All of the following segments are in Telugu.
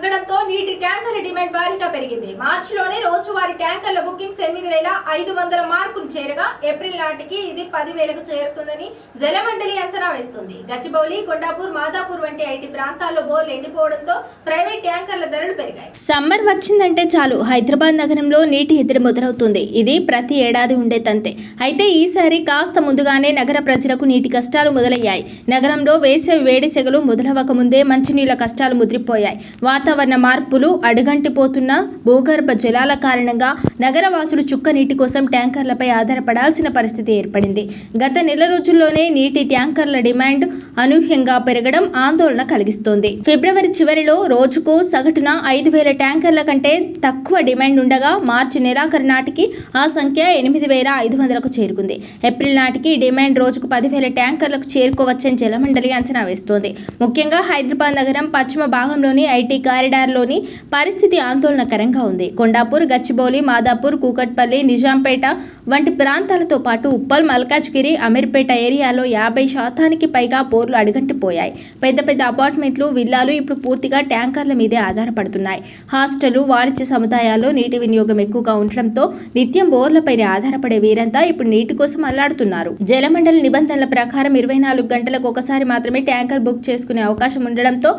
తగ్గడంతో నీటి ట్యాంకర్ల డిమాండ్ భారీగా పెరిగింది. మార్చిలోనే రోజువారీ ట్యాంకర్ల బుకింగ్స్ 8,500 మార్కును చేరగా ఏప్రిల్ నాటికి ఇది 10,000కు చేరుతుందని జలమండలి అంచనా వేస్తుంది. గచ్చిబౌలి, కొండాపూర్, మాదాపూర్ వంటి ఐటీ ప్రాంతాల్లో బోర్లు ఎండిపోవడంతో ప్రైవేట్ ట్యాంకర్ల ధరలు పెరిగాయి. సమ్మర్ వచ్చిందంటే చాలు హైదరాబాద్ నగరంలో నీటి ఎద్దడి మొదలవుతుంది. ఇది ప్రతి ఏడాది ఉండే తంతే. అయితే ఈసారి కాస్త ముందుగానే నగర ప్రజలకు నీటి కష్టాలు మొదలయ్యాయి. నగరంలో వేసవి వేడి సెగలు మొదలవక ముందే మంచినీళ్ల కష్టాలు ముదిరిపోయాయి. వాతావరణ మార్పులు, అడుగంటిపోతున్న భూగర్భ జలాల కారణంగా నగరవాసులు చుక్క నీటి కోసం ట్యాంకర్లపై ఆధారపడాల్సిన పరిస్థితి ఏర్పడింది. గత నెల రోజుల్లోనే నీటి ట్యాంకర్ల డిమాండ్ అనూహ్యంగా పెరగడం ఆందోళన కలిగిస్తోంది. ఫిబ్రవరి చివరిలో రోజుకు సగటున 5,000 ట్యాంకర్ల కంటే తక్కువ డిమాండ్ ఉండగా మార్చి నెలాఖరు నాటికి ఆ సంఖ్య 8,500కు చేరుకుంది. ఏప్రిల్ నాటికి డిమాండ్ రోజుకు 10,000 ట్యాంకర్లకు చేరుకోవచ్చని జలమండలి అంచనా వేస్తోంది. ముఖ్యంగా హైదరాబాద్ నగరం పశ్చిమ భాగంలోని ఐటీ కారిడార్లోని పరిస్థితి ఆందోళనకరంగా ఉంది. కొండాపూర్, గచ్చిబౌలి, మాదాపూర్, కూకట్పల్లి, నిజాంపేట వంటి ప్రాంతాలతో పాటు ఉప్పల్, మల్కాజ్గిరి, అమీర్పేట ఏరియాలో 50% పైగా బోర్లు అడుగంటిపోయాయి. పెద్ద పెద్ద అపార్ట్మెంట్లు, విల్లాలు ఇప్పుడు పూర్తిగా ట్యాంకర్ల మీదే ఆధారపడుతున్నాయి. హాస్టళ్లు, వాణిజ్య సముదాయాల్లో నీటి వినియోగం ఎక్కువగా ఉండటంతో నిత్యం బోర్లపైనే ఆధారపడే వీరంతా ఇప్పుడు నీటి కోసం అల్లాడుతున్నారు. జలమండలి నిబంధనల ప్రకారం 24 గంటలకు ఒకసారి మాత్రమే ట్యాంకర్ బుక్ చేసుకునే అవకాశం ఉండడంతో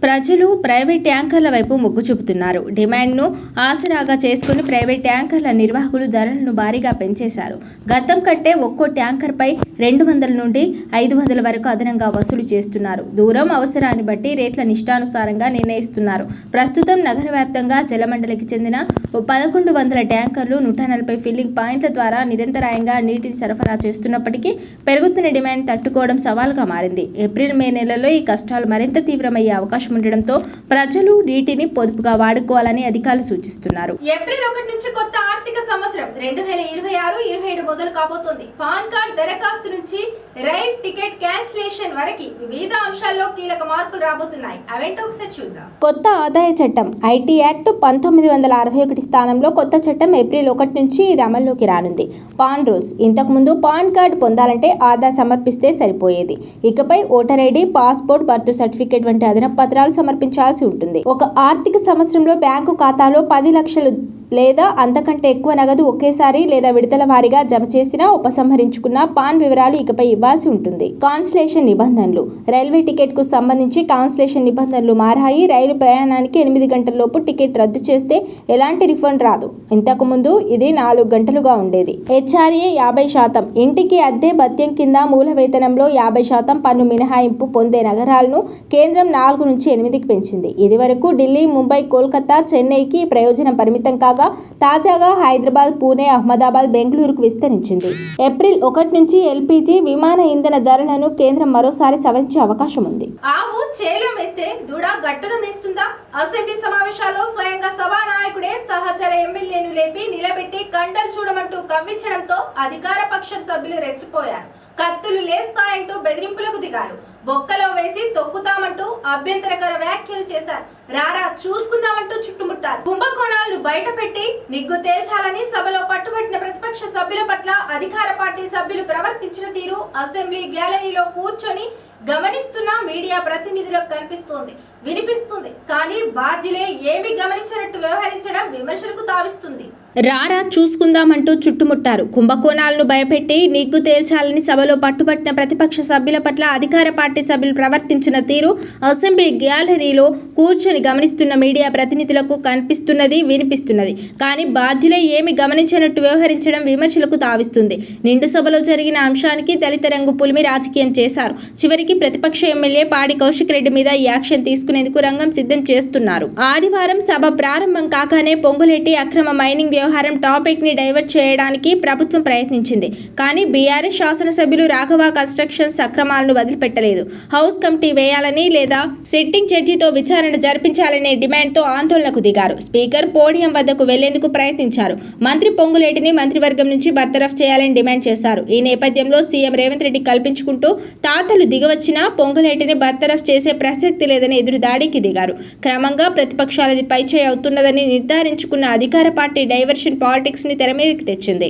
ప్రజలు ప్రైవేట్ ట్యాంకర్ల వైపు మొగ్గు చూపుతున్నారు. డిమాండ్ను ఆసరాగా చేసుకుని ప్రైవేట్ ట్యాంకర్ల నిర్వాహకులు ధరలను భారీగా పెంచేశారు. గతం కంటే ఒక్కో ట్యాంకర్పై 200 నుండి 500 వరకు అదనంగా వసూలు చేస్తున్నారు. దూరం, అవసరాన్ని బట్టి రేట్ల ఇష్టానుసారంగా నిర్ణయిస్తున్నారు. ప్రస్తుతం నగర వ్యాప్తంగా జలమండలికి చెందిన 1,100 ట్యాంకర్లు 140 ఫిల్లింగ్ పాయింట్ల ద్వారా నిరంతరాయంగా నీటిని సరఫరా చేస్తున్నప్పటికీ పెరుగుతున్న డిమాండ్ తట్టుకోవడం సవాల్గా మారింది. ఏప్రిల్, మే నెలల్లో ఈ కష్టాలు మరింత తీవ్రమయ్యే అవకాశం ఉండడంతో ప్రజలు నీటిని పొదుపుగా వాడుకోవాలని అధికారులు సూచిస్తున్నారు. ఏప్రిల్ 1 నుంచి కొత్త ఆర్థిక సంవత్సరం 2026-27 మొదలు కాబోతోంది. పాన్ కార్డ్ దరఖాస్తు నుంచి రైల్ టికెట్ క్యాన్సిలేషన్ వరకు వివిధ అంశాల్లో కీలక మార్పులు రాబోతున్నాయి. అవేంటో ఒకసారి చూద్దాం. కొత్త ఆదాయ చట్టం ఐటీ యాక్ట్ 1961 స్థానంలో కొత్త చట్టం ఏప్రిల్ 1 నుంచి ఇది అమల్లోకి రానుంది. Pan rules. ఇంతకుముందు పాన్ కార్డు పొందాలంటే ఆధార్ సమర్పిస్తే సరిపోయేది. ఇకపై voter ID, passport, birth certificate వంటి అదనపు పత్రాలు సమర్పించాల్సి ఉంటుంది. ఒక ఆర్థిక సంవత్సరంలో బ్యాంకు ఖాతాలో 10 లక్షలు లేదా అంతకంటే ఎక్కువ నగదు ఒకేసారి లేదా విడతల వారీగా జమ చేసినా, ఉపసంహరించుకున్న పాన్ వివరాలు ఇకపై ఇవ్వాల్సి ఉంటుంది. కాన్సలేషన్ నిబంధనలు. రైల్వే టికెట్ కు సంబంధించి కాన్సలేషన్ నిబంధనలు మారాయి. రైలు ప్రయాణానికి 8 గంటలలోపు టికెట్ రద్దు చేస్తే ఎలాంటి రిఫండ్ రాదు. ఇంతకు ముందు ఇది 4 గంటలుగా ఉండేది. హెచ్ఆర్ఏ 50%. ఇంటికి అద్దె భత్యం కింద మూల వేతనంలో 50% పన్ను మినహాయింపు పొందే నగరాలను కేంద్రం 4 నుంచి 8కి పెంచింది. ఇది వరకు ఢిల్లీ, ముంబై, కోల్కతా, చెన్నైకి ప్రయోజనం పరిమితం కాగా తాజాగా హైదరాబాద్, పూణే, అహ్మదాబాద్, బెంగళూరుకు విస్తరించింది. ఏప్రిల్ 1 నుంచి ఎల్పీజీ, విమాన ఇంధన ధరలను కేంద్రం మరోసారి సవరించే అవకాశం ఉంది. ఆవు చేలో మేస్తే దూడ గట్టున మేస్తుందా? అసెంబ్లీ సమావేశాల్లో స్వయంగా సభానాయకుడే సహచర ఎమ్మెల్యేను లేపి నిలబెట్టి కండలు చూడమంటూ కవ్వించడంతో అధికార పక్షం సభ్యులు రెచ్చిపోయారు. కత్తులు లేస్తాయంటూ బెదిరింపులకు దిగారు. బొక్కలో వేసి తొక్కుతామంటూ అభ్యంతరకర వ్యాఖ్యలు చేశారు. రారా చూసుకుందామంటూ చుట్టుముట్టారు. కుంభకోణాలను బయటపెట్టి నిగ్గు తేల్చాలని సభలో పట్టుబట్టిన ప్రతిపక్ష సభ్యుల పట్ల అధికార పార్టీ సభ్యులు ప్రవర్తించిన తీరు అసెంబ్లీ గ్యాలరీలో కూర్చొని గమనిస్తున్న మీడియా ప్రతినిధులకు కనిపిస్తోంది, వినిపిస్తుంది. కానీ బాధ్యులే ఏమి గమనించినట్టు వ్యవహరించడం విమర్శలకు తావిస్తుంది. రారా చూసుకుందామంటూ చుట్టుముట్టారు. కుంభకోణాలను భయపెట్టి నిగ్గు తేల్చాలని సభలో పట్టుబట్టిన ప్రతిపక్ష సభ్యుల పట్ల అధికార పార్టీ సభ్యులు ప్రవర్తించిన తీరు అసెంబ్లీ గ్యాలరీలో కూర్చొని గమనిస్తున్న మీడియా ప్రతినిధులకు కనిపిస్తున్నది, వినిపిస్తున్నది. కానీ బాధ్యులే ఏమి గమనించినట్టు వ్యవహరించడం విమర్శలకు తావిస్తుంది. నిండు సభలో జరిగిన అంశానికి దళిత రంగు పులిమి రాజకీయం చేశారు. చివరికి ప్రతిపక్ష ఎమ్మెల్యే పాడి కౌశిక్ రెడ్డి మీద యాక్షన్ తీసుకునేందుకు రంగం సిద్ధం చేస్తున్నారు. ఆదివారం సభ ప్రారంభం కాగానే పొంగులేటి అక్రమ మైనింగ్ వ్యవహారం టాపిక్ ని డైవర్ట్ చేయడానికి ప్రభుత్వం ప్రయత్నించింది. కానీ బీఆర్ఎస్ శాసనసభ్యులు రాఘవ కన్స్ట్రక్షన్స్ అక్రమాలను వదిలిపెట్టలేదు. హౌస్ కమిటీ వేయాలని లేదా సిట్టింగ్ జడ్జితో విచారణ జరిపించాలనే డిమాండ్తో ఆందోళనకు దిగారు. స్పీకర్ పోడియం వద్దకు వెళ్లేందుకు ప్రయత్నించారు. మంత్రి పొంగులేటిని మంత్రివర్గం నుంచి బర్తరఫ్ చేయాలని డిమాండ్ చేశారు. ఈ నేపథ్యంలో సీఎం రేవంత్ రెడ్డి కల్పించుకుంటూ తాతలు దిగవచ్చినా పొంగులేటిని బర్తరఫ్ చేసే ప్రసక్తి లేదని ఎదురుదాడికి దిగారు. క్రమంగా ప్రతిపక్షాలది పైచేయి అవుతున్నదని నిర్ధారించుకున్న అధికార పార్టీ డైవర్షన్ పాలిటిక్స్ ని తెర మీదకి తెచ్చింది.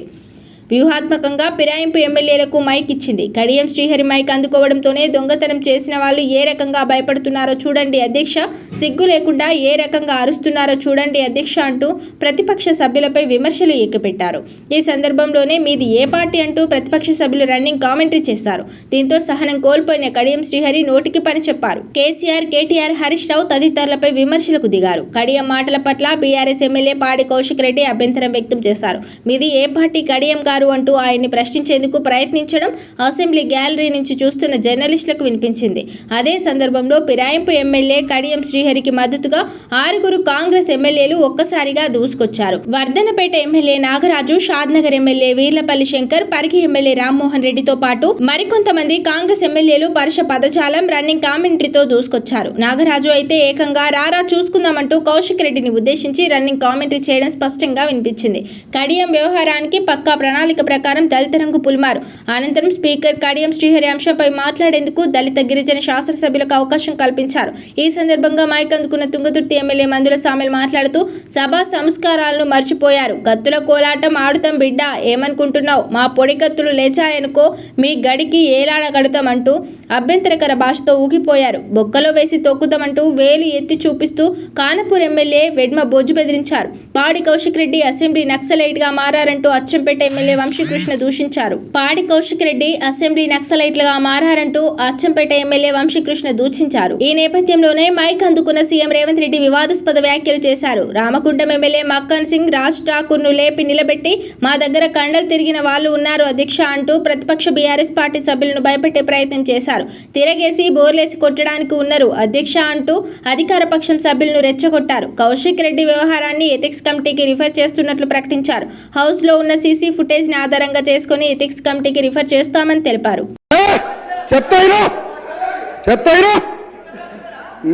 వ్యూహాత్మకంగా ఫిరాయింపు ఎమ్మెల్యేలకు మైక్ ఇచ్చింది. కడియం శ్రీహరి మైక్ అందుకోవడంతోనే దొంగతనం చేసిన వాళ్ళు ఏ రకంగా భయపడుతున్నారో చూడండి అధ్యక్ష, సిగ్గు లేకుండా ఏ రకంగా అరుస్తున్నారో చూడండి అధ్యక్ష అంటూ ప్రతిపక్ష సభ్యులపై విమర్శలు ఎక్కుపెట్టారు. ఈ సందర్భంలోనే మీది ఏ పార్టీ అంటూ ప్రతిపక్ష సభ్యులు రన్నింగ్ కామెంటరీ చేశారు. దీంతో సహనం కోల్పోయిన కడియం శ్రీహరి నోటికి పని చెప్పారు. కేసీఆర్, కేటీఆర్, హరీష్ రావు తదితరులపై విమర్శలకు దిగారు. కడియం మాటల పట్ల బీఆర్ఎస్ ఎమ్మెల్యే పాడి కౌశిక్ రెడ్డి అభ్యంతరం వ్యక్తం చేశారు. మీది ఏ పార్టీ కడియం గారు అంటూ ఆయన్ని ప్రశ్నించేందుకు ప్రయత్నించడం అసెంబ్లీ గ్యాలరీ నుంచి చూస్తున్న జర్నలిస్టులకు వినిపించింది. అదే సందర్భంలో ఫిరాయింపు ఎమ్మెల్యే కడియం శ్రీహరికి మద్దతుగా 6 కాంగ్రెస్ ఎమ్మెల్యేలు ఒక్కసారిగా దూసుకొచ్చారు. Wardhannapet MLA Nagaraju, Shadnagar MLA Veerlapally Shankar, Parigi MLA Rammohan రెడ్డితో పాటు మరికొంతమంది కాంగ్రెస్ ఎమ్మెల్యేలు పరుష పదజాలం, రన్నింగ్ కామెంటరీతో దూసుకొచ్చారు. నాగరాజు అయితే ఏకంగా రారా చూసుకుందామంటూ కౌశిక్ రెడ్డిని ఉద్దేశించి రన్నింగ్ కామెంటరీ చేయడం స్పష్టంగా వినిపించింది. కడియం వ్యవహారానికి పక్కా ప్రణాళిక ప్రకారం దళిత రంగు పులిమారు. అనంతరం స్పీకర్ కడియం శ్రీహరి అంశంపై మాట్లాడేందుకు దళిత గిరిజన శాసనసభ్యులకు అవకాశం కల్పించారు. ఈ సందర్భంగా మైక్ అందుకున్న తుంగతుర్తి ఎమ్మెల్యే మందుల సామెల్ మాట్లాడుతూ సభా సంస్కారాలను మర్చిపోయారు. కత్తుల కోలాటం ఆడుతాం బిడ్డ, ఏమనుకుంటున్నావు? మా పొడి కత్తులు లేచాయనుకో మీ గడికి ఏలాడగడుతామంటూ అభ్యంతరకర భాషతో ఊగిపోయారు. బొక్కలో వేసి తొక్కుతామంటూ వేలు ఎత్తి చూపిస్తూ కానపూర్ ఎమ్మెల్యే వెడ్మ బొజ్జు బెదిరించారు. పాడి కౌశిక్ రెడ్డి అసెంబ్లీ నక్సలైట్ గా మారారంటూ అచ్చంపేట ఎమ్మెల్యే వంశీకృష్ణ దూషించారు. పాడి కౌశిక్ రెడ్డి అసెంబ్లీ నక్సలైట్లుగా మారారంటూ అచ్చంపేట ఎమ్మెల్యే వంశీకృష్ణ దూషించారు. ఈ నేపథ్యంలోనే మైక్ అందుకున్న సీఎం రేవంత్ రెడ్డి వివాదాస్పద వ్యాఖ్యలు చేశారు. రామకుండం ఎమ్మెల్యే మక్కన్ సింగ్ రాజ్ ఠాకూర్ ను లేపి నిలబెట్టి మా దగ్గర కండలు తిరిగిన వాళ్ళు ఉన్నారు అధ్యక్ష అంటూ ప్రతిపక్ష బీఆర్ఎస్ పార్టీ సభ్యులను భయపెట్టే ప్రయత్నం చేశారు. తిరగేసి బోర్లేసి కొట్టడానికి ఉన్నారు అధ్యక్ష అంటూ అధికార పక్షం సభ్యులను రెచ్చగొట్టారు. కౌశిక్ రెడ్డి వ్యవహారాన్ని ఎథిక్స్ కమిటీకి రిఫర్ చేస్తున్నట్లు ప్రకటించారు. హౌస్ లో ఉన్న సీసీ ఫుటేజ్ ని ఆధారంగా చేసుకుని ఎథిక్స్ కమిటీకి రిఫర్ చేస్తామని తెలిపారు.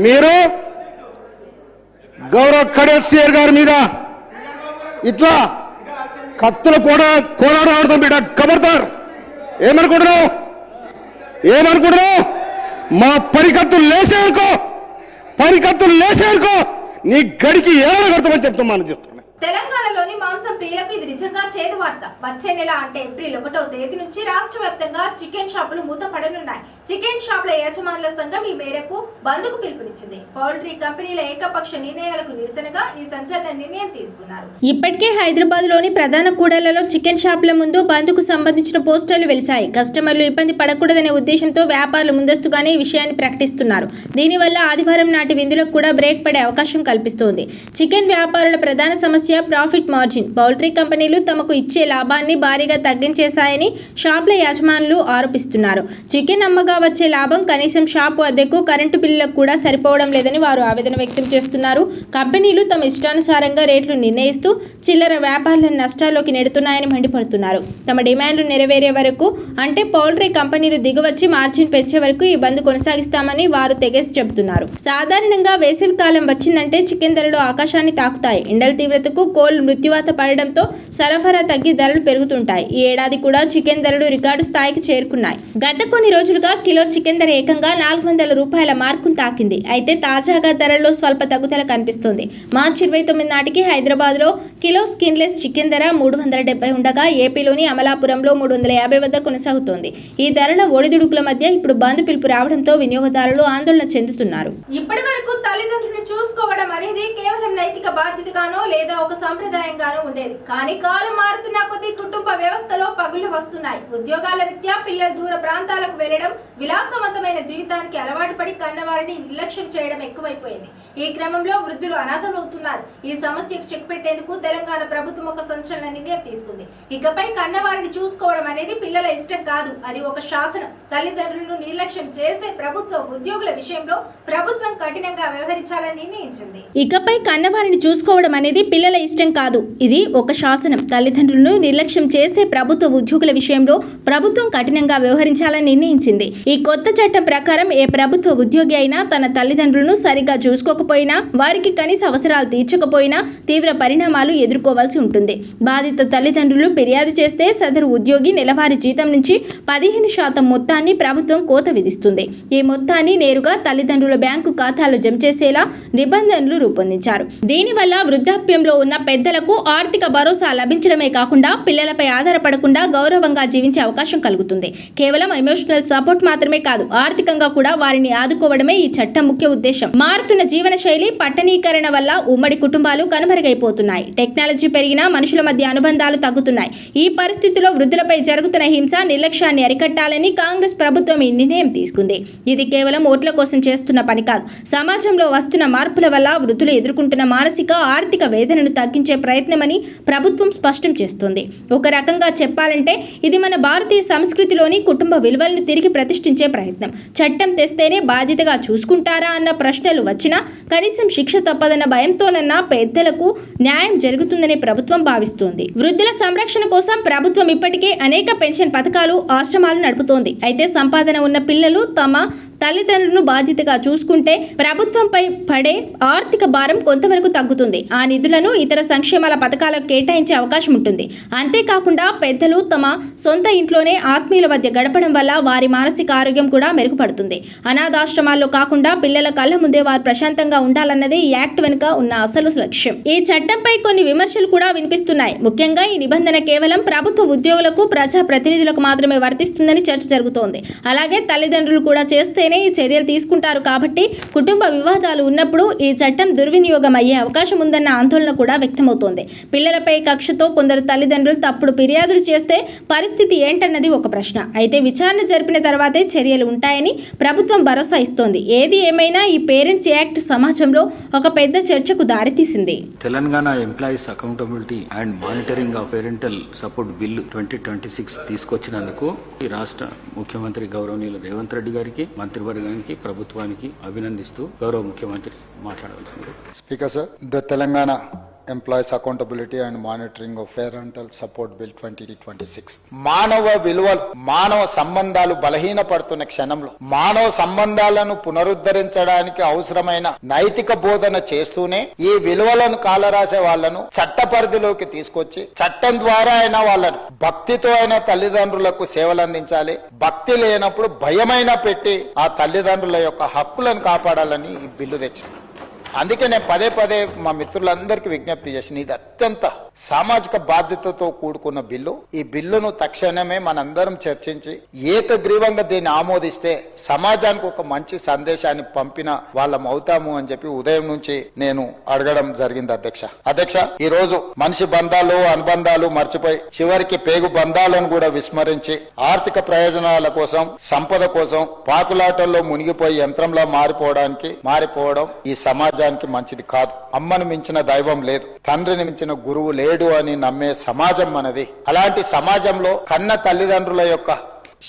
మీరు గౌరవ కేసీఆర్ గారి మీద ఇట్లా కత్తులు కూడా కోలాడతాం బిడ్డ, కబర్దార్. ఏమనుకుంటున్నావు? మా పరికత్తులు లేసేనుకో నీ గడికి ఏమైనా కడతామని చెప్తామని చెప్తున్నా. తెలంగాణలోని మాంసం ప్రియులకు ఇది నిజంగా చేదు వార్త. వచ్చే నెల అంటే ఏప్రిల్ 1వ తేదీ నుంచి రాష్ట్ర వ్యాప్తంగా చికెన్ షాపులు మూతపడనున్నాయి. చికెన్ షాపుల యజమానుల సంఘం ఈ మేరకు బంద్కు పిలుపునిచ్చింది. పౌల్ట్రీ కంపెనీల ఏకపక్ష నిర్ణయాలకు నిరసనగా ఈ సంచలన నిర్ణయం తీసుకున్నారు. ఇప్పటికే హైదరాబాద్ లోని ప్రధాన కూడళ్లలో చికెన్ షాపుల ముందు బంద్కు సంబంధించిన పోస్టర్లు వెలిశాయి. కస్టమర్లు ఇబ్బంది పడకూడదనే ఉద్దేశంతో వ్యాపారులు ముందస్తుగానే ఈ విషయాన్ని ప్రకటిస్తున్నారు. దీనివల్ల ఆదివారం నాటి విందులకు కూడా బ్రేక్ పడే అవకాశం కల్పిస్తోంది. చికెన్ వ్యాపారుల ప్రధాన సమస్య ప్రాఫిట్ మార్జిన్. పౌల్ట్రీ కంపెనీలు తమకు ఇచ్చే లాభాన్ని భారీగా తగ్గించేశాయని షాపుల యజమానులు ఆరోపిస్తున్నారు. చికెన్ అమ్మగా వచ్చే లాభం కనీసం షాపు అద్దెకు, కరెంటు బిల్లులకు కూడా సరిపోవడం లేదని వారు ఆవేదన వ్యక్తం చేస్తున్నారు. కంపెనీలు తమ ఇష్టానుసారంగా రేట్లు నిర్ణయిస్తూ చిల్లర వ్యాపారులను నష్టాల్లోకి నెడుతున్నాయని మండిపడుతున్నారు. తమ డిమాండ్లు నెరవేరే వరకు, అంటే పౌల్ట్రీ కంపెనీలు దిగువచ్చి మార్జిన్ పెంచే వరకు ఈ బంద్ కొనసాగిస్తామని వారు తెగేసి చెబుతున్నారు. సాధారణంగా వేసవి కాలం వచ్చిందంటే చికెన్ ధరలు ఆకాశాన్ని తాకుతాయి. ఎండల తీవ్రతకు కోళ్లు మృత్యువాత పడడంతో సరఫరా తగ్గి ధరలు పెరుగుతుంటాయి. ఈ ఏడాది కూడా చికెన్ ధరలు రికార్డు స్థాయికి చేరుకున్నాయి. గత కొన్ని రోజులుగా కిలో చికెన్ ధర ఏకంగా 400 రూపాయల మార్కును తాకింది. అయితే తాజాగా ధరల్లో స్వల్ప తగ్గుదల కనిపిస్తోంది. మార్చి 29 నాటికి హైదరాబాద్ లో కిలో స్కిన్లెస్ చికెన్ ధర 370 ఉండగా ఏపీలోని అమలాపురంలో 350 వద్ద కొనసాగుతోంది. ఈ ధరల ఒడిదుడుకుల మధ్య ఇప్పుడు బంద్ పిలుపు రావడంతో వినియోగదారులు ఆందోళన చెందుతున్నారు. ఇప్పటి వరకు తల్లిదండ్రులను చూసుకోవడం అనేది కేవలం నైతిక బాధ్యతగానో లేదా ఒక సంప్రదాయంగానూ ఉండేది. కానీ కాలం మారుతున్న కొద్దీ కుటుంబ వ్యవస్థలో పగుళ్లు వస్తున్నాయి. ఉద్యోగాల రీత్యా పిల్లలు దూర ప్రాంతాలకు వెళ్లడం, విలాసవంతమైన జీవితానికి అలవాటు పడి కన్నవారిని నిర్లక్ష్యం చేయడం ఎక్కువైపోయింది. ఈ క్రమంలో వృద్ధులు అనాథలవుతున్నారు. ఈ సమస్యకు చెక్ పెట్టేందుకు తెలంగాణ ప్రభుత్వం ఒక సంచలన నిర్ణయం తీసుకుంది. ఇకపై కన్నవారిని చూసుకోవడం అనేది పిల్లల ఇష్టం కాదు, అది ఒక శాసనం. తల్లిదండ్రులను నిర్లక్ష్యం చేసే ప్రభుత్వ ఉద్యోగుల విషయంలో ప్రభుత్వం కఠినంగా వ్యవహరించాలని నిర్ణయించింది. ఇకపై కన్నవారిని చూసుకోవడం అనేది పిల్లల ఇష్టం కాదు, ఇది ఒక శాసనం. తల్లిదండ్రులను నిర్లక్ష్యం చేసే ప్రభుత్వ ఉద్యోగుల విషయంలో ప్రభుత్వం కఠినంగా వ్యవహరించాలని నిర్ణయించింది. ఈ కొత్త చట్టం ప్రకారం ఏ ప్రభుత్వ ఉద్యోగి అయినా తన తల్లిదండ్రులను సరిగా చూసుకోకపోయినా, వారికి కనీస అవసరాలు తీర్చకపోయినా తీవ్ర పరిణామాలు ఎదుర్కోవాల్సి ఉంటుంది. బాధిత తల్లిదండ్రులు ఫిర్యాదు చేస్తే సదరు ఉద్యోగి నెలవారీ జీతం నుంచి 15% మొత్తాన్ని ప్రభుత్వం కోత విధిస్తుంది. ఈ మొత్తాన్ని నేరుగా తల్లిదండ్రుల బ్యాంకు ఖాతాలో జమ చేసేలా నిబంధనలు రూపొందించారు. దీనివల్ల వృద్ధాప్యంలో ఉన్న పెద్దలకు ఆర్థిక భరోసా లభించడమే కాకుండా పిల్లలపై ఆధారపడకుండా గౌరవంగా జీవించే అవకాశం కలుగుతుంది. కేవలం ఎమోషనల్ సపోర్ట్ మాత్రమే కాదు, ఆర్థికంగా కూడా వారిని ఆదుకోవడమే ఈ చట్టం ముఖ్య ఉద్దేశం. మారుతున్న జీవన శైలి, పట్టణీకరణ వల్ల ఉమ్మడి కుటుంబాలు కనుమరుగైపోతున్నాయి. టెక్నాలజీ పెరిగినా మనుషుల మధ్య అనుబంధాలు తగ్గుతున్నాయి. ఈ పరిస్థితిలో వృద్ధులపై జరుగుతున్న హింస, నిర్లక్ష్యాన్ని అరికట్టాలని కాంగ్రెస్ ప్రభుత్వం ఈ నిర్ణయం తీసుకుంది. ఇది కేవలం ఓట్ల కోసం చేస్తున్న పని కాదు. సమాజంలో వస్తున్న మార్పుల వల్ల వృద్ధులు ఎదుర్కొంటున్న మానసిక, ఆర్థిక వేదనను తగ్గించే ప్రయత్నమని ప్రభుత్వం స్పష్టం చేస్తోంది. ఒక రకంగా చెప్పాలంటే ఇది మన భారతీయ సంస్కృతిలోని కుటుంబ విలువలను తిరిగి ప్రతిష్ఠించే ప్రయత్నం. చట్టం తెస్తేనే బాధ్యతగా చూసుకుంటారా అన్న ప్రశ్నలు వచ్చినా కనీసం శిక్ష తప్పదన్న భయంతోనన్నా పెద్దలకు న్యాయం జరుగుతుందని ప్రభుత్వం భావిస్తోంది. వృద్ధుల సంరక్షణ కోసం ప్రభుత్వం ఇప్పటికే అనేక పెన్షన్ పథకాలు, ఆశ్రమాలు నడుపుతోంది. అయితే సంపాదన ఉన్న పిల్లలు తమ తల్లిదండ్రులను బాధ్యతగా చూసుకుంటే ప్రభుత్వంపై పడే ఆర్థిక భారం కొంతవరకు తగ్గుతుంది. ఆ నిధులను ఇతర సంక్షేమాల పథకాలకు కేటాయించే అవకాశం ఉంటుంది. అంతేకాకుండా పెద్దలు తమ సొంత ఇంట్లోనే ఆత్మీయుల మధ్య గడపడం వల్ల వారి మానసిక ఆరోగ్యం కూడా మెరుగుపడుతుంది. అనాథాశ్రమాల్లో కాకుండా పిల్లల కళ్ళ ముందే వారు ప్రశాంతంగా ఉండాలన్నదే ఈ యాక్ట్ వెనుక ఉన్న అసలు లక్ష్యం. ఈ చట్టంపై కొన్ని విమర్శలు కూడా వినిపిస్తున్నాయి. ముఖ్యంగా ఈ నిబంధన కేవలం ప్రభుత్వ ఉద్యోగులకు, ప్రజా ప్రతినిధులకు మాత్రమే వర్తిస్తుందని చర్చ జరుగుతోంది. అలాగే తల్లిదండ్రులు కూడా చేస్తేనే ఈ చర్యలు తీసుకుంటారు కాబట్టి కుటుంబ వివాదాలు ఉన్నప్పుడు ఈ చట్టం దుర్వినియోగం అయ్యే అవకాశం ఉందన్న ఆందోళన కూడా వ్యక్తమవుతోంది. పిల్లలపై కక్షతో కొందరు తల్లిదండ్రులు తప్పుడు ఫిర్యాదులు చేస్తే పరిస్థితి ఏంటన్నది ఒక ప్రశ్న. అయితే విచారణ జరిపిన తర్వాతే చర్యలు ఉంటాయని ప్రభుత్వం భరోసా ఇస్తోంది. ఏది ఏమైనా ఈ పేరెంట్స్ యాక్ట్ సమాజంలో ఒక పెద్ద చర్చకు దారితీసింది. Telangana employees accountability and monitoring of parental support bill 2026 తీసుకొచ్చినందుకు ఈ రాష్ట్ర ముఖ్యమంత్రి గౌరవనీయులు రేవంత్ రెడ్డి గారికి, మంత్రివర్గానికి, ప్రభుత్వానికి అభినందిస్తూ గౌరవ ముఖ్యమంత్రి మాట్లాడవలసింది. Speaker sir, the Telangana Employees Accountability and Monitoring of Parental Support Bill 2026 మానవ విలువలు, మానవ సంబంధాలు బలహీనపడుతున్న క్షణంలో మానవ సంబంధాలను పునరుద్ధరించడానికి అవసరమైన నైతిక బోధన చేస్తూనే ఈ విలువలను కాలరాసే వాళ్లను చట్ట పరిధిలోకి తీసుకొచ్చి చట్టం ద్వారా అయినా వాళ్ళను భక్తితో అయినా తల్లిదండ్రులకు సేవలు అందించాలి. భక్తి లేనప్పుడు భయమైనా పెట్టి ఆ తల్లిదండ్రుల యొక్క హక్కులను కాపాడాలని ఈ బిల్లు తెచ్చింది. అందుకే నేను పదే పదే మా మిత్రులందరికీ విజ్ఞప్తి చేసిన, ఇది అత్యంత సామాజిక బాధ్యతతో కూడుకున్న బిల్లు. ఈ బిల్లును తక్షణమే మనందరం చర్చించి ఏకగ్రీవంగా దీన్ని ఆమోదిస్తే సమాజానికి ఒక మంచి సందేశాన్ని పంపిన వాళ్ళం అవుతాము అని చెప్పి ఉదయం నుంచి నేను అడగడం జరిగింది. అధ్యక్ష ఈ రోజు మనిషి బంధాలు, అనుబంధాలు మర్చిపోయి చివరికి పేగు బంధాలను కూడా విస్మరించి ఆర్థిక ప్రయోజనాల కోసం, సంపద కోసం పాకులాటల్లో మునిగిపోయి యంత్రంలా మారిపోవడం ఈ సమాజానికి మంచిది కాదు. అమ్మను మించిన దైవం లేదు, తండ్రిని మించిన గురువు లేడు అని నమ్మే సమాజం మనది. అలాంటి సమాజంలో కన్న తల్లిదండ్రుల యొక్క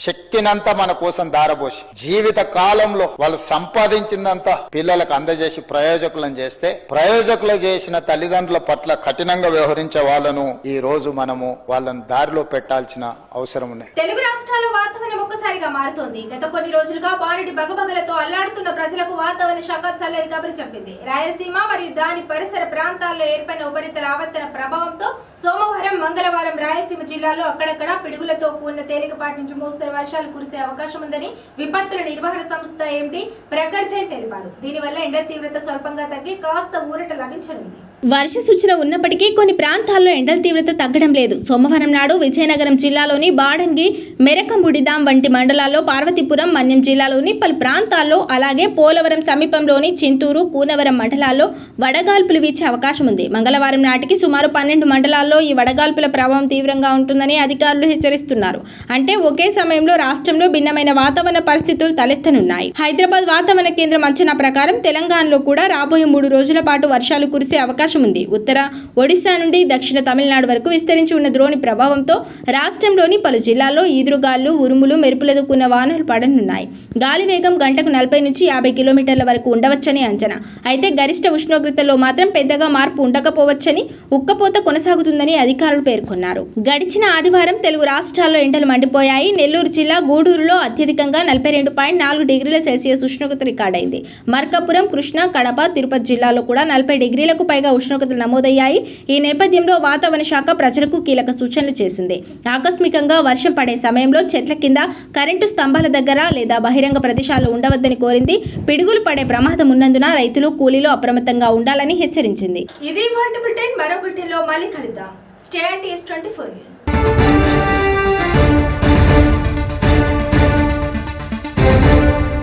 శక్తినంతా మన కోసం దారబోసి జీవిత కాలంలో వాళ్ళు సంపాదించిందంతా పిల్లలకు అందజేసి ప్రయోజకులను చేస్తే, ప్రయోజకులు చేసిన తల్లిదండ్రుల పట్ల కఠినంగా వ్యవహరించే వాళ్ళను ఈ రోజు మనము వాళ్ళని దారిలో పెట్టాల్సిన అవసరం ఉంది. తెలుగు రాష్ట్రాల్లో వాతావరణం ఒక్కసారిగా మారుతోంది. గత కొన్ని రోజులుగా బారుడి బగబగలతో అల్లాడుతున్న ప్రజలకు వాతావరణ శాఖ చల్లని కబురు చెప్పింది. రాయలసీమ మరియు దాని పరిసర ప్రాంతాల్లో ఏర్పడిన ఉపరితల ఆవర్తన ప్రభావంతో సోమవారం, మంగళవారం రాయలసీమ జిల్లాలో అక్కడక్కడ పిడుగులతో కూడిన తేలికపాటి నుంచి మోస్తరు వర్షాలు కురిసే అవకాశం ఉందని విపత్తుల నిర్వహణ సంస్థ ఎండీ ప్రఖర్ జైన్ తెలిపారు. దీనివల్ల ఎండ తీవ్రత స్వల్పంగా తగ్గి కాస్త ఊరట లభించనుంది. వర్ష సూచన ఉన్నప్పటికీ కొన్ని ప్రాంతాల్లో ఎండల తీవ్రత తగ్గడం లేదు. సోమవారం నాడు విజయనగరం జిల్లాలోని బాడంగి, మెరకముడిదాం వంటి మండలాల్లో, పార్వతీపురం, మన్యం జిల్లాలోని పలు ప్రాంతాల్లో, అలాగే పోలవరం సమీపంలోని చింతూరు, కూనవరం మండలాల్లో వడగాల్పులు వీచే అవకాశం ఉంది. మంగళవారం నాటికి సుమారు 12 మండలాల్లో ఈ వడగాల్పుల ప్రభావం తీవ్రంగా ఉంటుందని అధికారులు హెచ్చరిస్తున్నారు. అంటే ఒకే సమయంలో రాష్ట్రంలో భిన్నమైన వాతావరణ పరిస్థితులు తలెత్తనున్నాయి. హైదరాబాద్ వాతావరణ కేంద్రం అంచనా ప్రకారం తెలంగాణలో కూడా రాబోయే 3 రోజుల పాటు వర్షాలు కురిసే అవకాశం ఉంది. ఉత్తర ఒడిశా నుండి దక్షిణ తమిళనాడు వరకు విస్తరించి ఉన్న ద్రోణి ప్రభావంతో రాష్ట్రంలోని పలు జిల్లాల్లో ఈదురుగాలు, ఉరుములు, మెరుపులతో కూడిన వానలు పడనున్నాయి. గాలి వేగం గంటకు 40 నుంచి 50 కిలోమీటర్ల వరకు ఉండవచ్చని అంచనా. అయితే గరిష్ట ఉష్ణోగ్రతలో మాత్రం పెద్దగా మార్పు ఉండకపోవచ్చని, ఉక్కపోత కొనసాగుతుందని అధికారులు పేర్కొన్నారు. గడిచిన ఆదివారం తెలుగు రాష్ట్రాల్లో ఎండలు మండిపోయాయి. నెల్లూరు జిల్లా గూడూరులో అత్యధికంగా 42.4 డిగ్రీల సెల్సియస్ ఉష్ణోగ్రత రికార్డైంది. మార్కాపురం, కృష్ణా, కడప, తిరుపతి జిల్లాలో కూడా 40 డిగ్రీలకు పైగా ఉష్ణోగ్రతలు నమోదయ్యాయి. ఈ నేపథ్యంలో వాతావరణ శాఖ ప్రజలకు కీలక సూచనలు చేసింది. ఆకస్మికంగా వర్షం పడే సమయంలో చెట్ల కింద, కరెంటు స్తంభాల దగ్గర లేదా బహిరంగ ప్రదేశాల్లో ఉండవద్దని కోరింది. పిడుగులు పడే ప్రమాదం ఉన్నందున రైతులు, కూలీలు అప్రమత్తంగా ఉండాలని హెచ్చరించింది. ఇది వాటి బులెటిన్. మరో బులెటిన్లో మళ్ళీ కలుద్దాం. Stay and TS 24 news.